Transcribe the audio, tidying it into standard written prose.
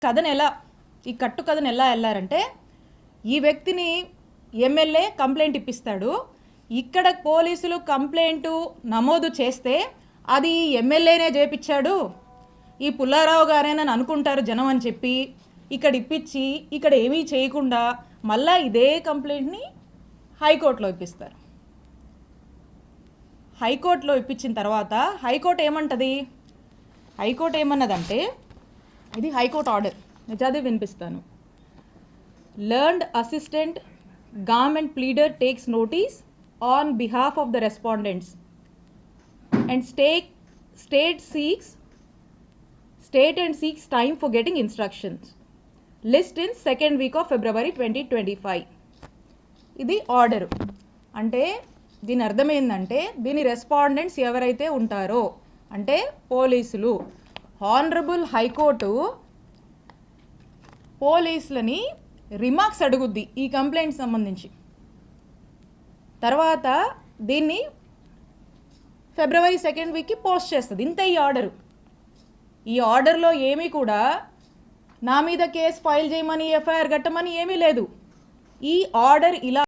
ఈ కట్టు కథను ఎలా వెళ్ళారంటే, ఈ వ్యక్తిని ఎమ్మెల్యే కంప్లైంట్ ఇప్పిస్తాడు. ఇక్కడ పోలీసులు కంప్లైంట్ నమోదు చేస్తే అది ఎమ్మెల్యేనే చేపించాడు, ఈ పుల్లారావు గారేనని అనుకుంటారు జనం అని చెప్పి ఇక్కడ ఇప్పించి ఇక్కడ ఏమీ చేయకుండా మళ్ళా ఇదే కంప్లైంట్ని హైకోర్టులో ఇప్పిస్తారు. హైకోర్టులో ఇప్పించిన తర్వాత హైకోర్టు ఏమంటది? హైకోర్టు ఏమన్నదంటే, ఇది హైకోర్టు ఆర్డర్, నిజాది వినిపిస్తాను. Learned assistant government pleader takes notice on behalf of the respondents and state and seeks time for getting instructions. List in second week of February 2025. ఇది ఆర్డరు. అంటే దీని అర్థం ఏంటంటే, దీని రెస్పాండెంట్స్ ఎవరైతే ఉంటారో అంటే పోలీసులు, హానరబుల్ హైకోర్టు పోలీసులని రిమార్క్స్ అడుగుద్ది ఈ కంప్లైంట్ సంబంధించి. తర్వాత దీన్ని ఫిబ్రవరి 2nd వీక్కి పోస్ట్ చేస్తుంది. ఇంత ఈ ఆర్డరు. ఈ ఆర్డర్లో ఏమీ కూడా నా మీద కేసు ఫైల్ చేయమని, ఎఫ్ఐఆర్ కట్టమని ఏమీ లేదు. ఈ ఆర్డర్ ఇలా